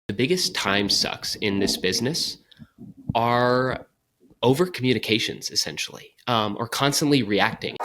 The biggest time sucks in this business are over communications, essentially, or constantly reacting.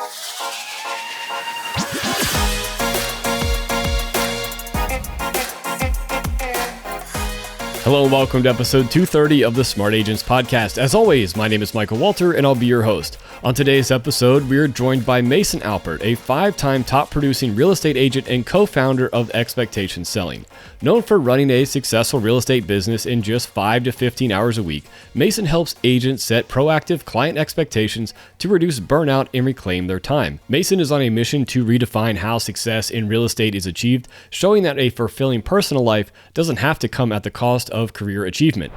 Hello and welcome to episode 230 of the Smart Agents Podcast. As always, my name is Michael Walter and I'll be your host. On today's episode, we are joined by Mason Alpert, a 5-time top producing real estate agent and co-founder of Expectation Selling. Known for running a successful real estate business in just 5 to 15 hours a week, Mason helps agents set proactive client expectations to reduce burnout and reclaim their time. Mason is on a mission to redefine how success in real estate is achieved, showing that a fulfilling personal life doesn't have to come at the cost of career achievement.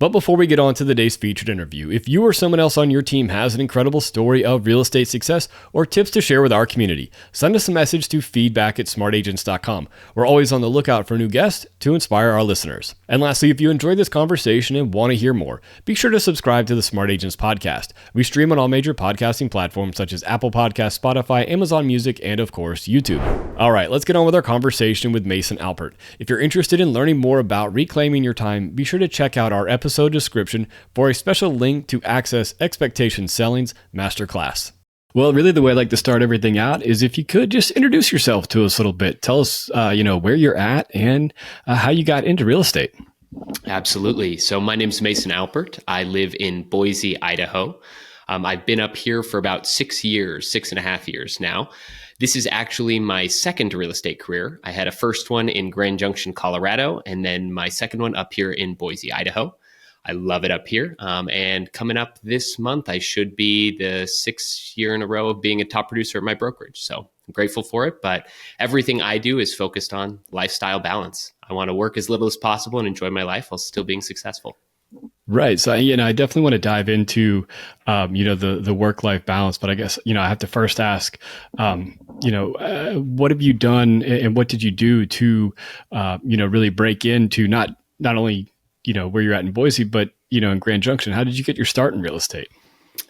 But before we get on to the day's featured interview, if you or someone else on your team has an incredible story of real estate success or tips to share with our community, send us a message to feedback@smartagents.com. We're always on the lookout for new guests to inspire our listeners. And lastly, if you enjoyed this conversation and want to hear more, be sure to subscribe to the Smart Agents Podcast. We stream on all major podcasting platforms such as Apple Podcasts, Spotify, Amazon Music, and of course, YouTube. All right, let's get on with our conversation with Mason Alpert. If you're interested in learning more about reclaiming your time, be sure to check out our episode description for a special link to access Expectation Selling's masterclass. Well, really the way I like to start everything out is if you could just introduce yourself to us a little bit. Tell us, where you're at and how you got into real estate. Absolutely. So my name's Mason Alpert. I live in Boise, Idaho. I've been up here for about 6.5 years now. This is actually my second real estate career. I had a first one in Grand Junction, Colorado, and then my second one up here in Boise, Idaho. I love it up here. And coming up this month, I should be the 6th year in a row of being a top producer at my brokerage. So I'm grateful for it. But everything I do is focused on lifestyle balance. I want to work as little as possible and enjoy my life while still being successful. Right. So, I definitely want to dive into, the work-life balance, but I guess, I have to first ask, what have you done and what did you do to, really break into not only, where you're at in Boise, but, in Grand Junction? How did you get your start in real estate?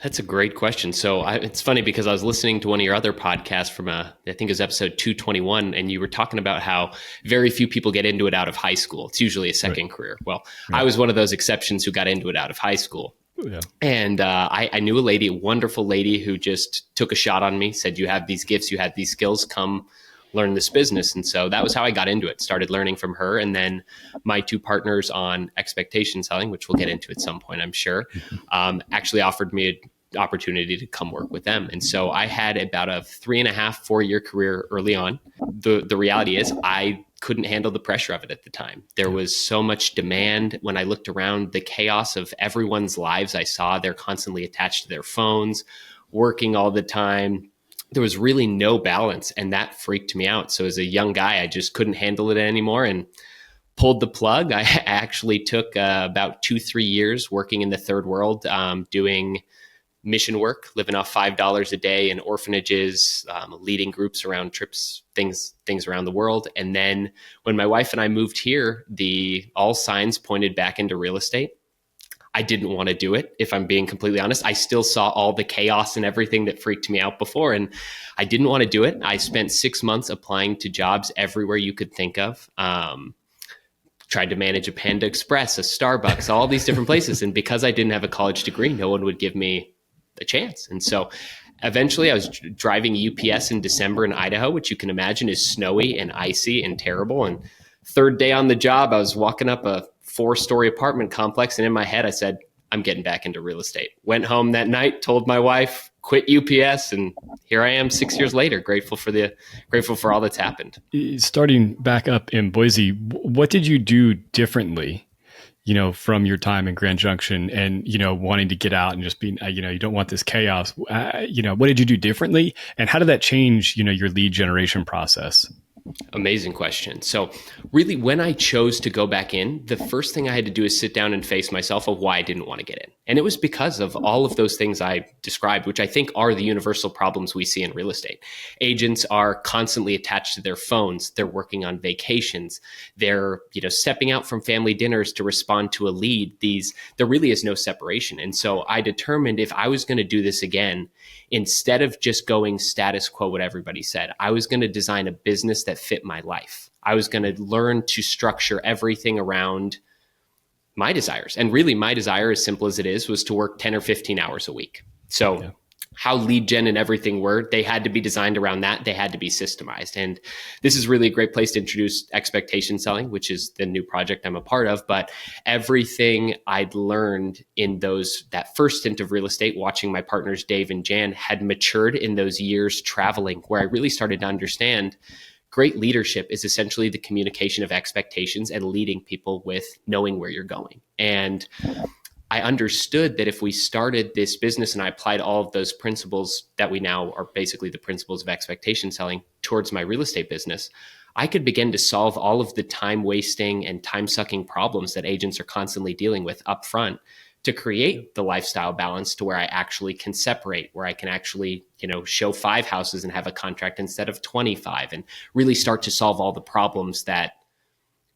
That's a great question. So it's funny because I was listening to one of your other podcasts from, I think it was episode 221, and you were talking about how very few people get into it out of high school. It's usually a second career. Well, I was one of those exceptions who got into it out of high school. Yeah. And I knew a wonderful lady who just took a shot on me, said, you have these gifts, you have these skills, come learn this business. And so that was how I got into it, started learning from her. And then my two partners on Expectation Selling, which we'll get into at some point, I'm sure, actually offered me an opportunity to come work with them. And so I had about a 3.5-4 year career early on. The reality is I couldn't handle the pressure of it at the time. There was so much demand. When I looked around, the chaos of everyone's lives I saw, they're constantly attached to their phones, working all the time. There was really no balance, and that freaked me out. So as a young guy, I just couldn't handle it anymore and pulled the plug. I actually took about 2-3 years working in the third world, doing mission work, living off $5 a day in orphanages, leading groups around trips, things around the world. And then when my wife and I moved here, all signs pointed back into real estate. I didn't want to do it, if I'm being completely honest. I still saw all the chaos and everything that freaked me out before, and I didn't want to do it. I spent 6 months applying to jobs everywhere you could think of. Tried to manage a Panda Express, a Starbucks, all these different places. And because I didn't have a college degree, no one would give me a chance. And so eventually I was driving UPS in December in Idaho, which you can imagine is snowy and icy and terrible. And third day on the job, I was walking up a 4-story apartment complex. And in my head, I said, I'm getting back into real estate. Went home that night, told my wife, quit UPS. And here I am 6 years later, grateful for all that's happened. Starting back up in Boise, what did you do differently, from your time in Grand Junction and, wanting to get out and just being, you don't want this chaos. What did you do differently? And how did that change, your lead generation process? Amazing question. So really, when I chose to go back in, the first thing I had to do is sit down and face myself of why I didn't want to get in. And it was because of all of those things I described, which I think are the universal problems we see in real estate. Agents are constantly attached to their phones. They're working on vacations. They're, stepping out from family dinners to respond to a lead. There really is no separation. And so I determined if I was going to do this again, instead of just going status quo, what everybody said, I was going to design a business that fit my life. I was going to learn to structure everything around my desires. And really my desire, as simple as it is, was to work 10 or 15 hours a week. So how lead gen and everything were, they had to be designed around that. They had to be systemized. And this is really a great place to introduce expectation selling, which is the new project I'm a part of. But everything I'd learned in that first stint of real estate, watching my partners, Dave and Jan, had matured in those years traveling, where I really started to understand great leadership is essentially the communication of expectations and leading people with knowing where you're going. And I understood that if we started this business and I applied all of those principles that we now are basically the principles of expectation selling towards my real estate business, I could begin to solve all of the time wasting and time sucking problems that agents are constantly dealing with up front, to create the lifestyle balance to where I actually can separate, where I can actually, show 5 houses and have a contract instead of 25, and really start to solve all the problems that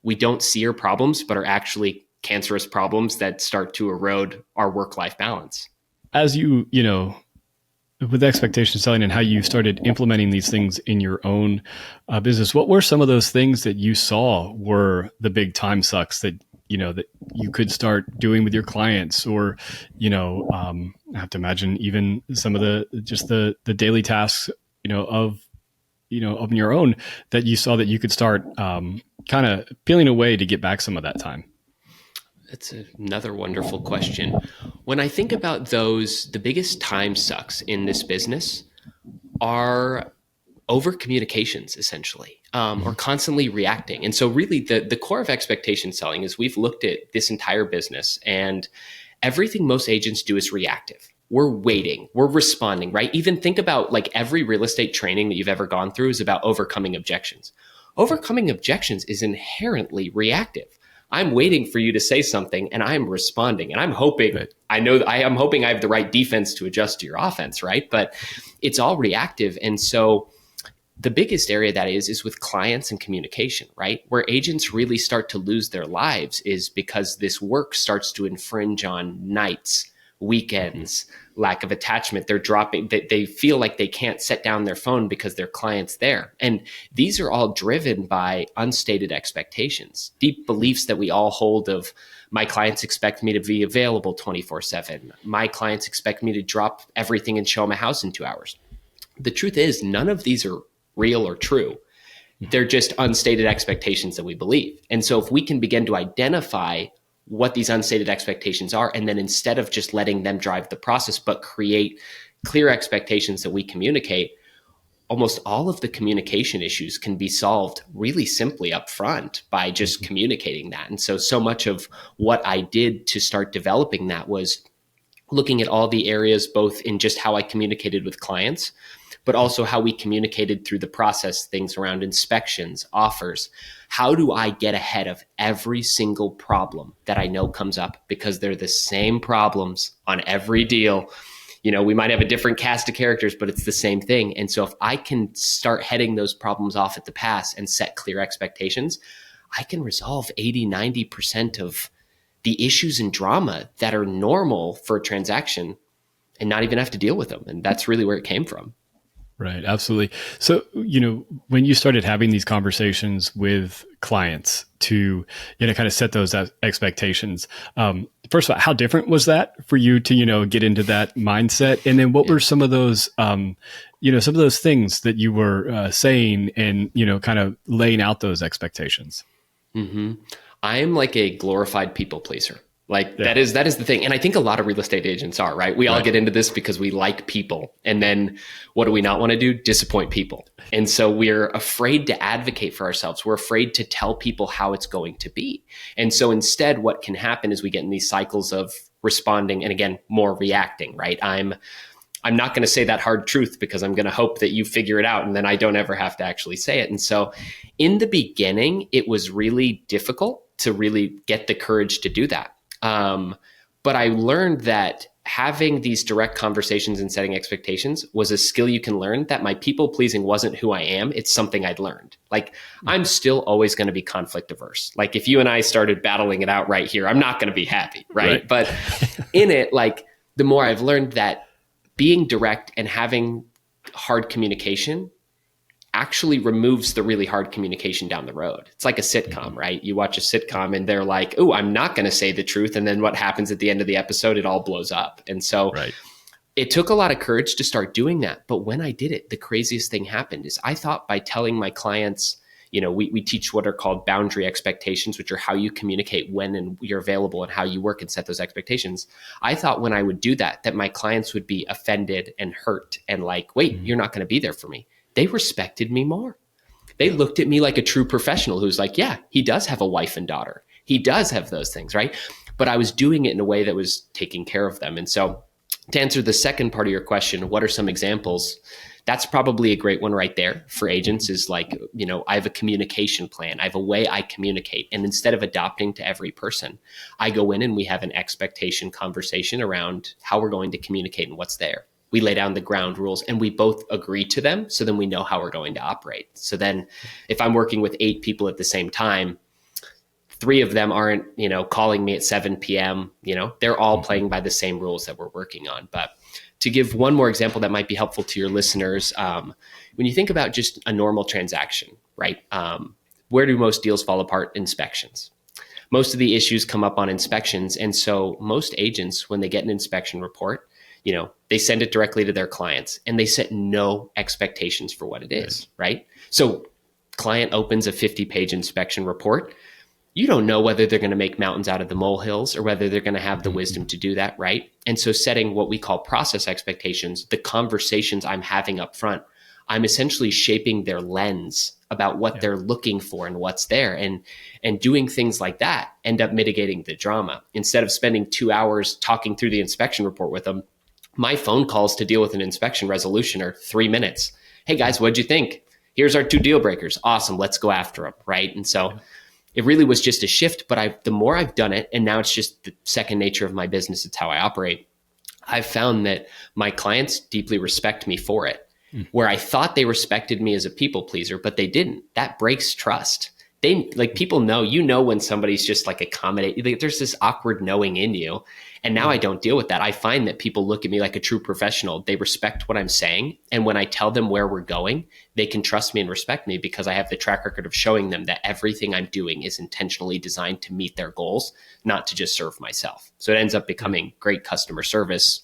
we don't see are problems, but are actually cancerous problems that start to erode our work-life balance. As with expectation selling and how you started implementing these things in your own business, what were some of those things that you saw were the big time sucks that you could start doing with your clients? Or, I have to imagine even some of the daily tasks, of your own, that you saw that you could start kind of peeling away to get back some of that time. That's another wonderful question. When I think about those, the biggest time sucks in this business are over communications, essentially, or constantly reacting. And so really the core of expectation selling is we've looked at this entire business, and everything most agents do is reactive. We're waiting, we're responding, right? Even think about like every real estate training that you've ever gone through is about overcoming objections. Overcoming objections is inherently reactive. I'm waiting for you to say something and I'm responding, and I'm hoping, right. I'm hoping I have the right defense to adjust to your offense, right? But it's all reactive. And so the biggest area that is with clients and communication, right? Where agents really start to lose their lives is because this work starts to infringe on nights, weekends, lack of attachment. They're dropping, they feel like they can't set down their phone because their client's there. And these are all driven by unstated expectations, deep beliefs that we all hold of, my clients expect me to be available 24/7. My clients expect me to drop everything and show them a house in 2 hours. The truth is, none of these are real or true. They're just unstated expectations that we believe. And so if we can begin to identify what these unstated expectations are, and then instead of just letting them drive the process, but create clear expectations that we communicate, almost all of the communication issues can be solved really simply up front by just communicating that. And so much of what I did to start developing that was looking at all the areas, both in just how I communicated with clients, but also how we communicated through the process, things around inspections, offers. How do I get ahead of every single problem that I know comes up? Because they're the same problems on every deal. We might have a different cast of characters, but it's the same thing. And so if I can start heading those problems off at the pass and set clear expectations, I can resolve 80-90% of the issues and drama that are normal for a transaction and not even have to deal with them. And that's really where it came from. Right. Absolutely. So, when you started having these conversations with clients to, kind of set those expectations, first of all, how different was that for you to, get into that mindset? And then what were some of those, some of those things that you were saying and, kind of laying out those expectations? Mm-hmm. I am like a glorified people pleaser. That is the thing. And I think a lot of real estate agents are, right? We all get into this because we like people. And then what do we not want to do? Disappoint people. And so we're afraid to advocate for ourselves. We're afraid to tell people how it's going to be. And so instead, what can happen is we get in these cycles of responding and, again, more reacting, right? I'm not going to say that hard truth because I'm going to hope that you figure it out and then I don't ever have to actually say it. And so in the beginning, it was really difficult to really get the courage to do that. But I learned that having these direct conversations and setting expectations was a skill you can learn, that my people pleasing wasn't who I am. It's something I'd learned. I'm still always going to be conflict averse. If you and I started battling it out right here, I'm not going to be happy. Right. But in it, the more I've learned that being direct and having hard communication actually removes the really hard communication down the road. It's like a sitcom, right? You watch a sitcom and they're like, oh, I'm not going to say the truth. And then what happens at the end of the episode, it all blows up. And so it took a lot of courage to start doing that. But when I did it, the craziest thing happened is I thought by telling my clients, we teach what are called boundary expectations, which are how you communicate when and you're available and how you work and set those expectations. I thought when I would do that my clients would be offended and hurt and like, wait, you're not going to be there for me. They respected me more. They looked at me like a true professional who's like, yeah, he does have a wife and daughter. He does have those things, right? But I was doing it in a way that was taking care of them. And so to answer the second part of your question, what are some examples? That's probably a great one right there for agents is like, I have a communication plan. I have a way I communicate. And instead of adopting to every person, I go in and we have an expectation conversation around how we're going to communicate and what's there. We lay down the ground rules and we both agree to them. So then we know how we're going to operate. So then if I'm working with 8 people at the same time, 3 of them aren't, calling me at 7 p.m. They're all playing by the same rules that we're working on. But to give one more example that might be helpful to your listeners, when you think about just a normal transaction, right? Where do most deals fall apart? Inspections. Most of the issues come up on inspections. And so most agents, when they get an inspection report, they send it directly to their clients and they set no expectations for what it is, right? So client opens a 50-page inspection report. You don't know whether they're going to make mountains out of the molehills or whether they're going to have the wisdom to do that, right? And so setting what we call process expectations, the conversations I'm having up front, I'm essentially shaping their lens about what they're looking for and what's there. And doing things like that end up mitigating the drama. Instead of spending 2 hours talking through the inspection report with them, my phone calls to deal with an inspection resolution are 3 minutes. Hey guys, what'd you think? Here's our 2 deal breakers. Awesome. Let's go after them. Right. And so it really was just a shift, but the more I've done it, and now it's just the second nature of my business, it's how I operate. I've found that my clients deeply respect me for it. Where I thought they respected me as a people pleaser, but they didn't. That breaks trust. People know, when somebody's just like accommodate, there's this awkward knowing in you. And now I don't deal with that. I find that people look at me like a true professional. They respect what I'm saying. And when I tell them where we're going, they can trust me and respect me because I have the track record of showing them that everything I'm doing is intentionally designed to meet their goals, not to just serve myself. So it ends up becoming great customer service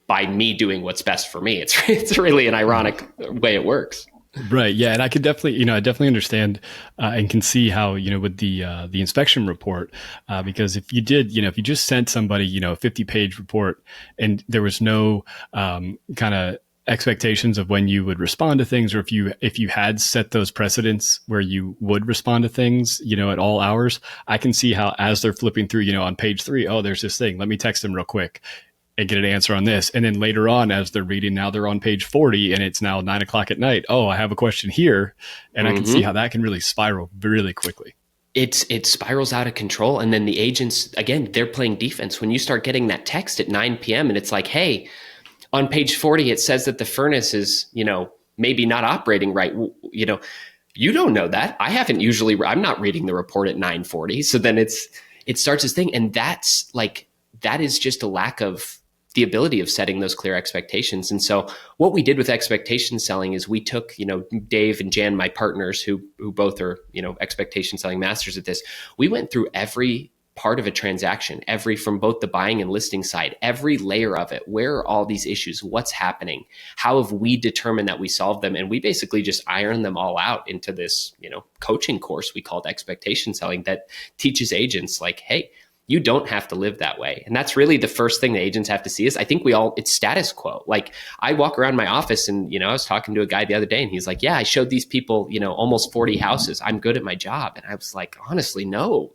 by me doing what's best for me. It's really an ironic way it works. Right. Yeah. And I could definitely, I definitely understand and can see how, with the inspection report, because if you did, if you just sent somebody, a 50-page report and there was no kind of expectations of when you would respond to things, or if you had set those precedents where you would respond to things, at all hours, I can see how as they're flipping through, on page 3, oh, there's this thing, let me text them real quick and get an answer on this. And then later on, as they're reading, now they're on page 40 and it's now 9:00 at night. Oh, I have a question here. And I can see how that can really spiral really quickly. It spirals out of control. And then the agents, again, they're playing defense. When you start getting that text at 9 p.m. and it's like, hey, on page 40, it says that the furnace is, maybe not operating right. You don't know that. I'm not reading the report at 9:40. So then it starts this thing. And that is just a lack of the ability of setting those clear expectations. And so what we did with expectation selling is we took, Dave and Jan, my partners who both are, expectation selling masters at this. We went through every part of a transaction, from both the buying and listing side, every layer of it. Where are all these issues? What's happening? How have we determined that we solve them? And we basically just iron them all out into this, coaching course we called expectation selling that teaches agents like, hey, you don't have to live that way. And that's really the first thing that agents have to see is I think it's status quo. Like I walk around my office and, I was talking to a guy the other day and he's like, yeah, I showed these people, almost 40 houses. I'm good at my job. And I was like, honestly, no,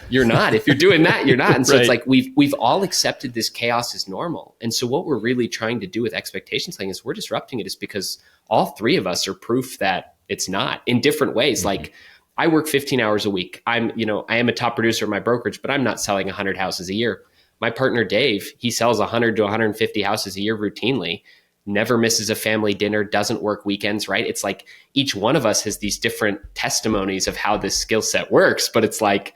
you're not. If you're doing that, you're not. And so It's like we've all accepted this chaos as normal. And so what we're really trying to do with expectation setting is we're disrupting it is because all 3 of us are proof that it's not in different ways. Mm-hmm. Like I work 15 hours a week. I am a top producer of my brokerage, but I'm not selling 100 houses a year. My partner, Dave, he sells 100 to 150 houses a year routinely, never misses a family dinner, doesn't work weekends, right? It's like each one of us has these different testimonies of how this skill set works, but it's like,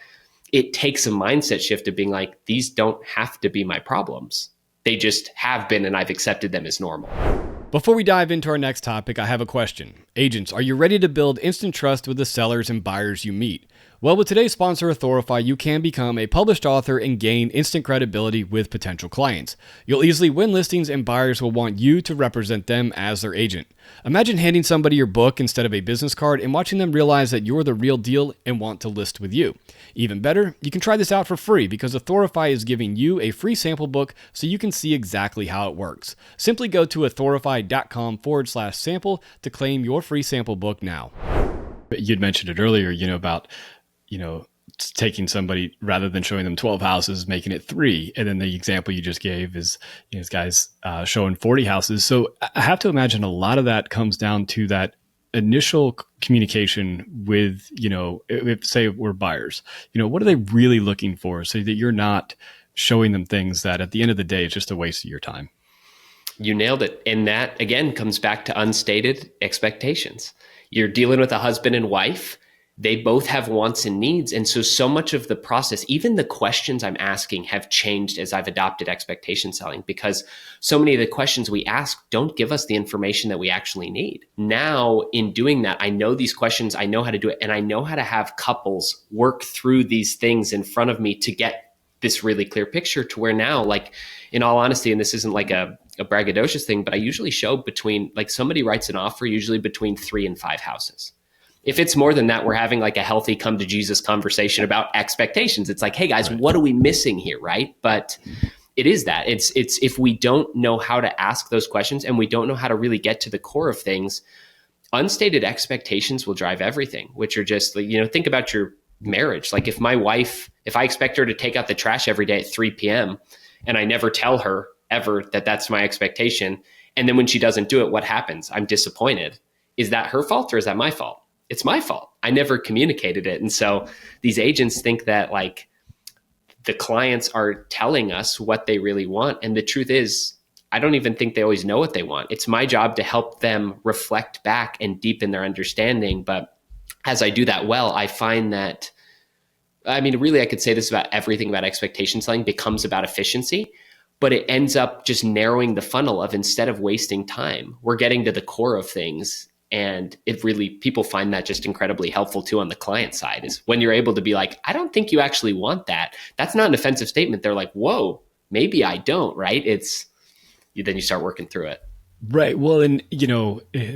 it takes a mindset shift of being like, these don't have to be my problems. They just have been, and I've accepted them as normal. Before we dive into our next topic, I have a question. Agents, are you ready to build instant trust with the sellers and buyers you meet? Well, with today's sponsor, Authorify, you can become a published author and gain instant credibility with potential clients. You'll easily win listings and buyers will want you to represent them as their agent. Imagine handing somebody your book instead of a business card and watching them realize that you're the real deal and want to list with you. Even better, you can try this out for free because Authorify is giving you a free sample book so you can see exactly how it works. Simply go to authorify.com/sample to claim your free sample book now. You'd mentioned it earlier, about taking somebody rather than showing them 12 houses, making it 3. And then the example you just gave is, this guy's showing 40 houses. So I have to imagine a lot of that comes down to that initial communication with, if say we're buyers, what are they really looking for so that you're not showing them things that at the end of the day, it's just a waste of your time. You nailed it. And that again comes back to unstated expectations. You're dealing with a husband and wife. They both have wants and needs. And so much of the process, even the questions I'm asking have changed as I've adopted expectation selling, because so many of the questions we ask don't give us the information that we actually need. Now, in doing that, I know these questions, I know how to do it, and I know how to have couples work through these things in front of me to get this really clear picture to where now, like, in all honesty, and this isn't like a braggadocious thing, but I usually show between, like, somebody writes an offer usually between 3 and 5 houses. If it's more than that, we're having like a healthy come to Jesus conversation about expectations. It's like, hey guys, what are we missing here? Right. But it is that it's if we don't know how to ask those questions and we don't know how to really get to the core of things, unstated expectations will drive everything, which are just, think about your marriage. Like if I expect her to take out the trash every day at 3 p.m. and I never tell her ever that that's my expectation. And then when she doesn't do it, what happens? I'm disappointed. Is that her fault or is that my fault? It's my fault. I never communicated it. And so these agents think that like the clients are telling us what they really want. And the truth is, I don't even think they always know what they want. It's my job to help them reflect back and deepen their understanding. But as I do that well, I find that, really, I could say this about everything about expectation selling becomes about efficiency, but it ends up just narrowing the funnel of, instead of wasting time, we're getting to the core of things. And it really, people find that just incredibly helpful too on the client side, is when you're able to be like, I don't think you actually want that. That's not an offensive statement. They're like, whoa, maybe I don't, right? Then you start working through it. Right. Well, and,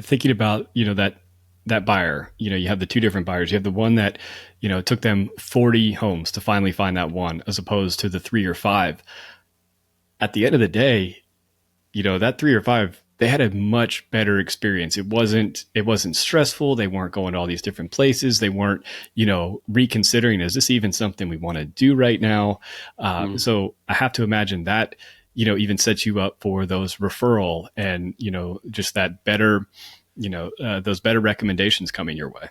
thinking about, that buyer, you have the 2 different buyers. You have the one that, it took them 40 homes to finally find that one, as opposed to the 3 or 5. At the end of the day, that 3 or 5, they had a much better experience. It wasn't stressful. They weren't going to all these different places. They weren't, reconsidering, is this even something we want to do right now? So I have to imagine that, even sets you up for those referral and, just that better, those better recommendations coming your way.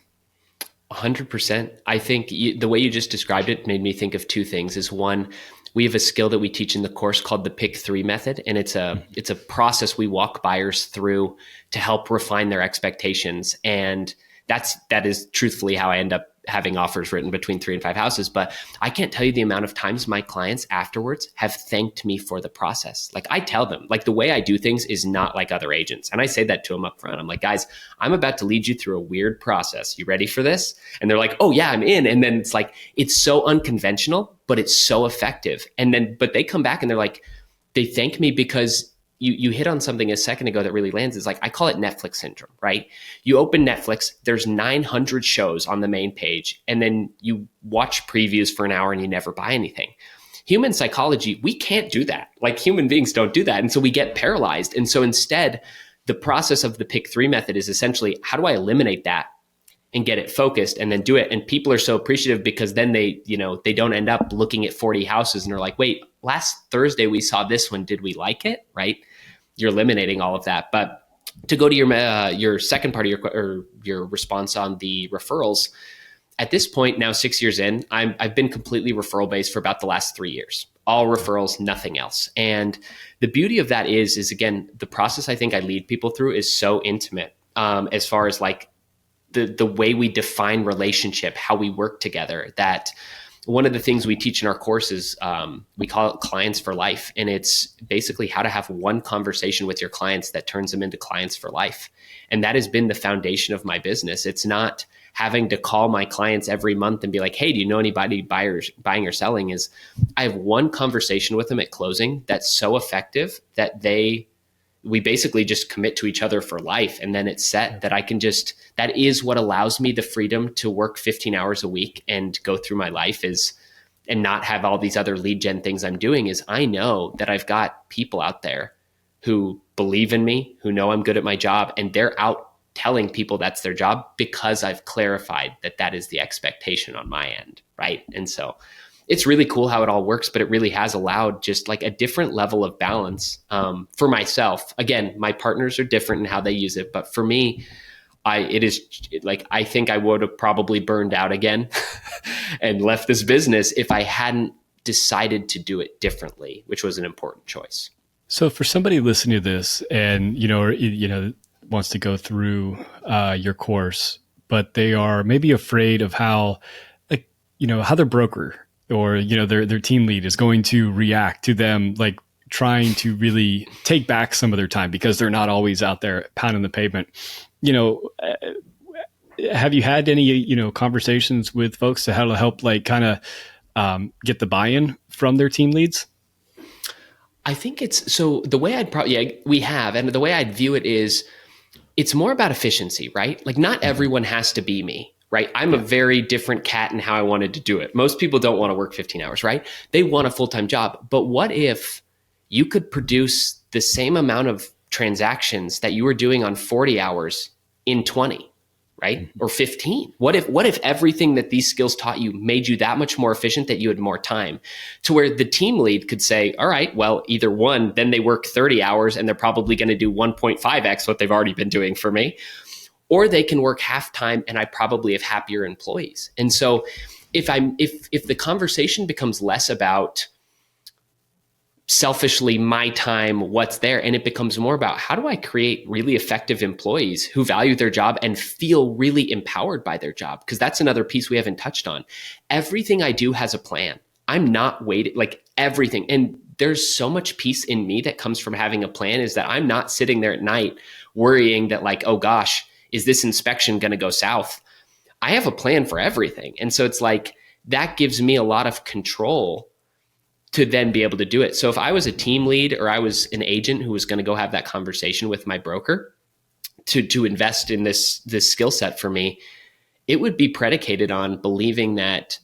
100%. I think the way you just described it made me think of 2 things. Is one, we have a skill that we teach in the course called the Pick 3 method. And it's a process we walk buyers through to help refine their expectations. And that is truthfully how I end up having offers written between 3 and 5 houses. But I can't tell you the amount of times my clients afterwards have thanked me for the process. Like I tell them, like, the way I do things is not like other agents. And I say that to them up front. I'm like, guys, I'm about to lead you through a weird process. You ready for this? And they're like, oh yeah, I'm in. And then it's like, it's so unconventional, but it's so effective. But they come back and they're like, they thank me because you hit on something a second ago that really lands. Is like, I call it Netflix syndrome, right? You open Netflix, there's 900 shows on the main page, and then you watch previews for an hour and you never buy anything. Human psychology, we can't do that. Like, human beings don't do that. And so we get paralyzed. And so instead, the process of the Pick 3 method is essentially, how do I eliminate that and get it focused and then do it? And people are so appreciative because then they don't end up looking at 40 houses and they're like, wait, last Thursday we saw this one. Did we like it? Right? You're eliminating all of that. But to go to your second part of your response on the referrals, at this point now, 6 years in, I've been completely referral based for about the last 3 years. All referrals, nothing else. And the beauty of that is again, the process I think I lead people through is so intimate, as far as like the way we define relationship, how we work together, that one of the things we teach in our course is we call it clients for life. And it's basically how to have one conversation with your clients that turns them into clients for life. And that has been the foundation of my business. It's not having to call my clients every month and be like, hey, do you know anybody buying or selling? Is I have one conversation with them at closing that's so effective that we basically just commit to each other for life. And then it's set that that is what allows me the freedom to work 15 hours a week and go through my life and not have all these other lead gen things I'm doing. Is I know that I've got people out there who believe in me, who know I'm good at my job, and they're out telling people that's their job because I've clarified that is the expectation on my end. Right. And so it's really cool how it all works, but it really has allowed just like a different level of balance for myself. Again, my partners are different in how they use it, but for me, I think I would have probably burned out again and left this business if I hadn't decided to do it differently, which was an important choice. So for somebody listening to this and, wants to go through your course, but they are maybe afraid of how their broker or, their team lead is going to react to them, like trying to really take back some of their time because they're not always out there pounding the pavement. Have you had any, conversations with folks to how to help get the buy-in from their team leads? I think so the way we have, and the way I'd view it is it's more about efficiency, right? Like not everyone has to be me. Right? I'm a very different cat in how I wanted to do it. Most people don't want to work 15 hours, right? They want a full-time job. But what if you could produce the same amount of transactions that you were doing on 40 hours in 20, right? Or 15? What if everything that these skills taught you made you that much more efficient that you had more time to where the team lead could say, all right, well, either one, then they work 30 hours and they're probably going to do 1.5x what they've already been doing for me. Or they can work half time and I probably have happier employees. And so if the conversation becomes less about selfishly my time, what's there, and it becomes more about how do I create really effective employees who value their job and feel really empowered by their job? Because that's another piece we haven't touched on. Everything I do has a plan. I'm not waiting, like everything. And there's so much peace in me that comes from having a plan, is that I'm not sitting there at night worrying that like, oh gosh, is this inspection going to go south? I have a plan for everything. And so it's like, that gives me a lot of control to then be able to do it. So if I was a team lead or I was an agent who was going to go have that conversation with my broker to invest in this skill set for me, it would be predicated on believing that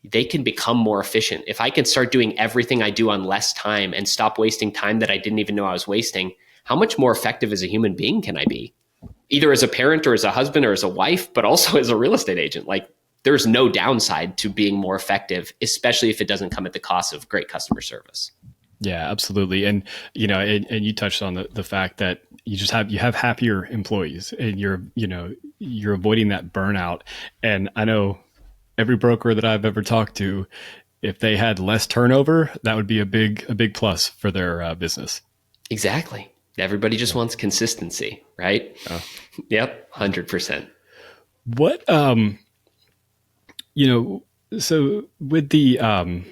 they can become more efficient. If I can start doing everything I do on less time and stop wasting time that I didn't even know I was wasting, how much more effective as a human being can I be? Either as a parent or as a husband or as a wife, but also as a real estate agent. Like there's no downside to being more effective, especially if it doesn't come at the cost of great customer service. Yeah, absolutely. And, and you touched on the fact that you have happier employees and you're avoiding that burnout. And I know every broker that I've ever talked to, if they had less turnover, that would be a big plus for their business. Exactly. Everybody just wants consistency, right? Yep. 100%. What, so with the,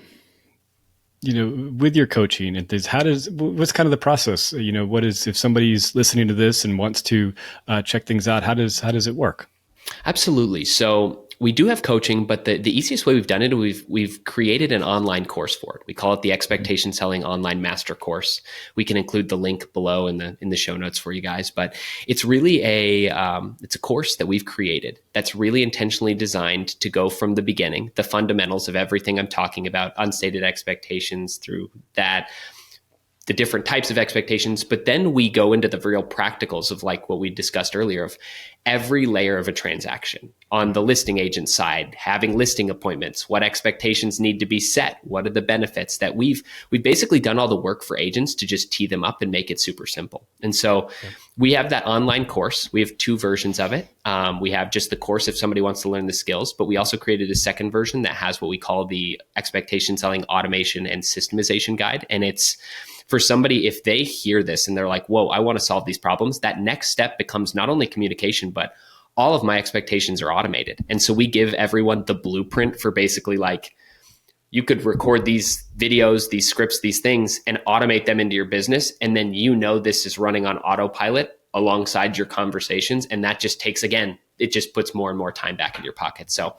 with your coaching and things, what's kind of the process? What is, if somebody's listening to this and wants to check things out, how does it work? Absolutely. So we do have coaching, but the easiest way we've done it, we've created an online course for it. We call it the Expectation Selling Online Master Course. We can include the link below in the show notes for you guys, but it's really it's a course that we've created that's really intentionally designed to go from the beginning, the fundamentals of everything I'm talking about, unstated expectations through that, the different types of expectations, but then we go into the real practicals of like what we discussed earlier of every layer of a transaction. On the listing agent side, having listing appointments, what expectations need to be set, what are the benefits that we've basically done all the work for agents to just tee them up and make it super simple. And so we have that online course. We have 2 versions of it. We have just the course if somebody wants to learn the skills, but we also created a second version that has what we call the Expectation Selling Automation and Systemization Guide. And it's for somebody, if they hear this and they're like, whoa, I want to solve these problems, that next step becomes not only communication, but all of my expectations are automated. And so we give everyone the blueprint for basically like You could record these videos, these scripts, these things, and automate them into your business. And then this is running on autopilot alongside your conversations. And that just takes, again, it just puts more and more time back in your pocket. So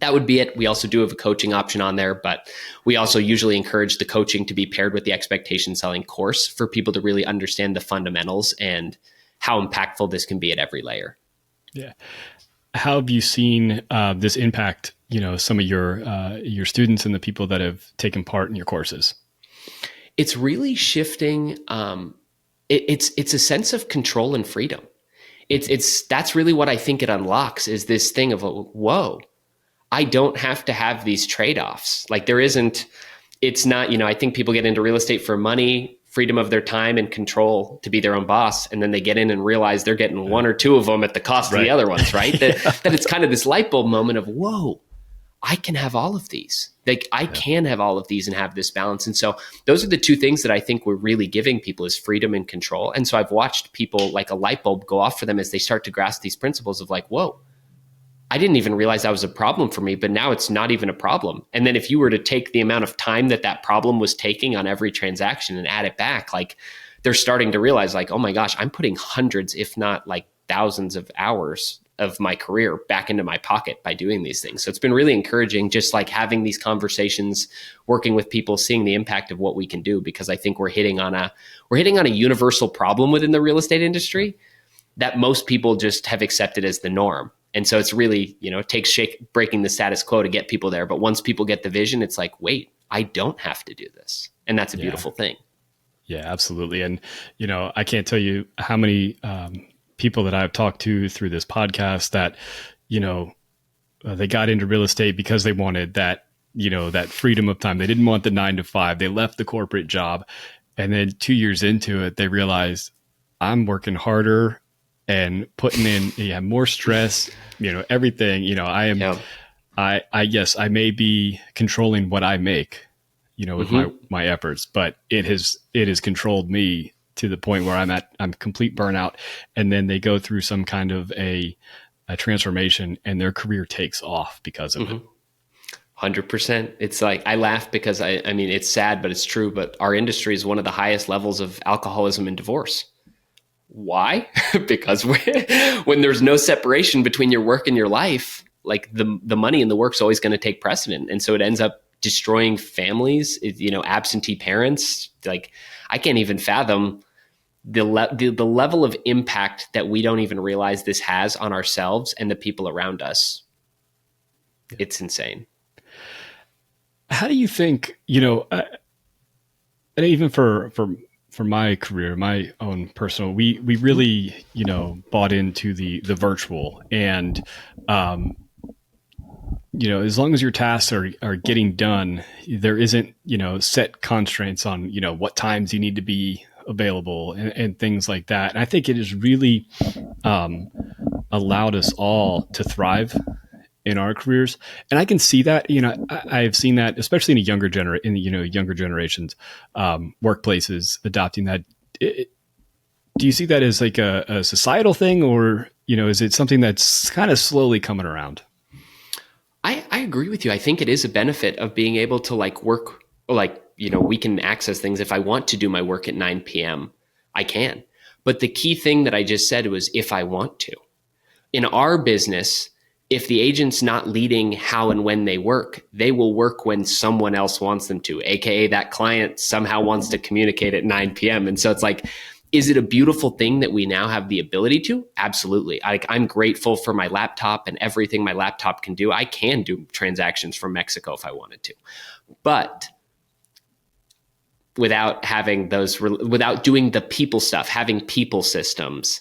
that would be it. We also do have a coaching option on there, but we also usually encourage the coaching to be paired with the expectation selling course for people to really understand the fundamentals and how impactful this can be at every layer. Yeah. How have you seen this impact, some of your students and the people that have taken part in your courses? It's really shifting. It's a sense of control and freedom. That's really what I think it unlocks, is this thing of, whoa, I don't have to have these trade-offs. Like it's not, I think people get into real estate for money, freedom of their time, and control to be their own boss. And then they get in and realize they're getting one or two of them at the cost of the other ones, right? That it's kind of this light bulb moment of, whoa, I can have all of these. Like I can have all of these and have this balance. And so those are the two things that I think we're really giving people, is freedom and control. And so I've watched people, like a light bulb go off for them as they start to grasp these principles of like, whoa, I didn't even realize that was a problem for me, but now it's not even a problem. And then if you were to take the amount of time that problem was taking on every transaction and add it back, like they're starting to realize like, oh my gosh, I'm putting hundreds, if not like thousands of hours of my career back into my pocket by doing these things. So it's been really encouraging, just like having these conversations, working with people, seeing the impact of what we can do, because I think we're hitting on a universal problem within the real estate industry that most people just have accepted as the norm. And so it's really, it takes breaking the status quo to get people there. But once people get the vision, it's like, wait, I don't have to do this. And that's a beautiful thing. Yeah, absolutely. And, I can't tell you how many people that I've talked to through this podcast that, they got into real estate because they wanted that, that freedom of time. They didn't want the 9 to 5. They left the corporate job. And then 2 years into it, they realized, I'm working harder and putting in more stress, everything, yes, I may be controlling what I make, with my efforts, but it has controlled me to the point where I'm complete burnout. And then they go through some kind of a transformation and their career takes off because of it. 100%. It's like, I laugh because I mean, it's sad, but it's true. But our industry is one of the highest levels of alcoholism and divorce. Why? Because when there's no separation between your work and your life, like the money and the work's always going to take precedent. And so it ends up destroying families, absentee parents. Like I can't even fathom the level of impact that we don't even realize this has on ourselves and the people around us. It's insane. How do you think, and even for my career, my own personal, we really, bought into the virtual, and, as long as your tasks are getting done, there isn't, set constraints on, what times you need to be available and things like that. And I think it has really, allowed us all to thrive in our careers. And I can see that, I've seen that, especially in younger generations, workplaces adopting that. Do you see that as like a societal thing, or, is it something that's kind of slowly coming around? I agree with you. I think it is a benefit of being able to work, we can access things. If I want to do my work at 9 p.m., I can. But the key thing that I just said was, if I want to. In our business, if the agent's not leading how and when they work, they will work when someone else wants them to, AKA that client somehow wants to communicate at 9 p.m. And so it's like, is it a beautiful thing that we now have the ability to? Absolutely. I'm grateful for my laptop and everything my laptop can do. I can do transactions from Mexico if I wanted to. But without doing the people stuff, having people systems,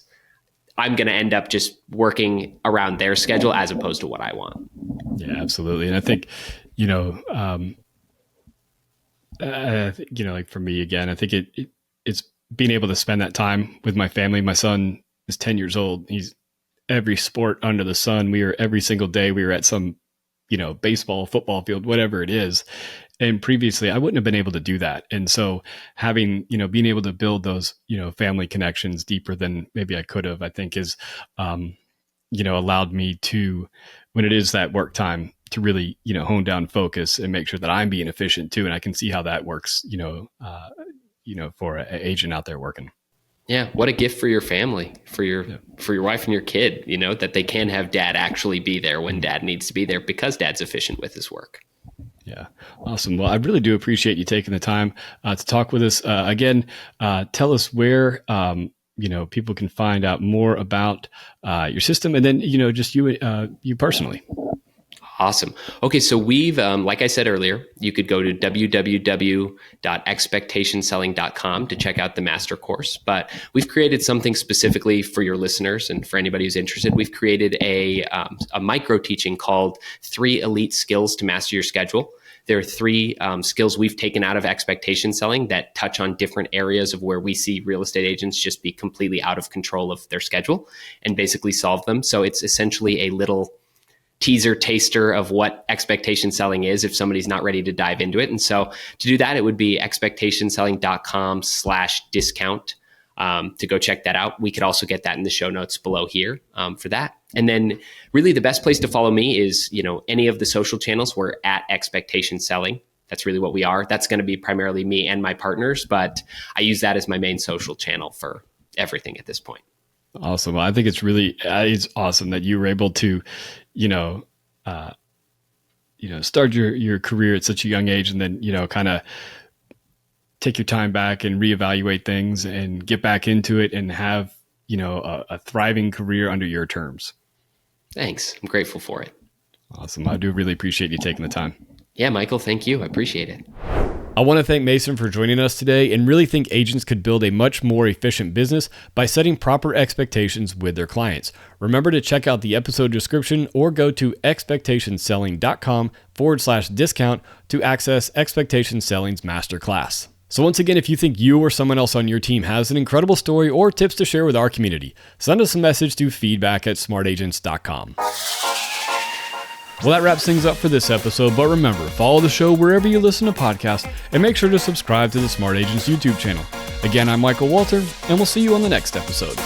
I'm going to end up just working around their schedule as opposed to what I want. Yeah, absolutely. And I think, like for me, again, I think it's being able to spend that time with my family. My son is 10 years old. He's every sport under the sun. Every single day we were at some, baseball, football field, whatever it is. And previously I wouldn't have been able to do that. And so having, being able to build those, family connections deeper than maybe I could have, I think is, allowed me to, when it is that work time, to really, hone down focus and make sure that I'm being efficient too. And I can see how that works, for an agent out there working. Yeah, what a gift for your family, for your wife and your kid, that they can have dad actually be there when dad needs to be there because dad's efficient with his work. Yeah. Awesome. Well, I really do appreciate you taking the time to talk with us. Again, tell us where, people can find out more about your system, and then, just you personally. Awesome. Okay, so we've, like I said earlier, you could go to www.expectationselling.com to check out the master course, but we've created something specifically for your listeners and for anybody who's interested. We've created a micro teaching called 3 Elite Skills to Master Your Schedule. There are 3 skills we've taken out of expectation selling that touch on different areas of where we see real estate agents just be completely out of control of their schedule and basically solve them. So it's essentially a little teaser taster of what expectation selling is if somebody's not ready to dive into it. And so to do that, it would be expectationselling.com/discount to go check that out. We could also get that in the show notes below here for that. And then really the best place to follow me is, any of the social channels. We're at Expectation Selling. That's really what we are. That's going to be primarily me and my partners, but I use that as my main social channel for everything at this point. Awesome. Well, I think it's really, it's awesome that you were able to, start your career at such a young age and then, kind of take your time back and reevaluate things and get back into it and have, a thriving career under your terms. Thanks. I'm grateful for it. Awesome. I do really appreciate you taking the time. Yeah, Michael, thank you. I appreciate it. I want to thank Mason for joining us today and really think agents could build a much more efficient business by setting proper expectations with their clients. Remember to check out the episode description or go to expectationselling.com/discount to access Expectation Selling's masterclass. So once again, if you think you or someone else on your team has an incredible story or tips to share with our community, send us a message to feedback@smartagents.com. Well, that wraps things up for this episode, but remember, follow the show wherever you listen to podcasts and make sure to subscribe to the Smart Agents YouTube channel. Again, I'm Michael Walter, and we'll see you on the next episode.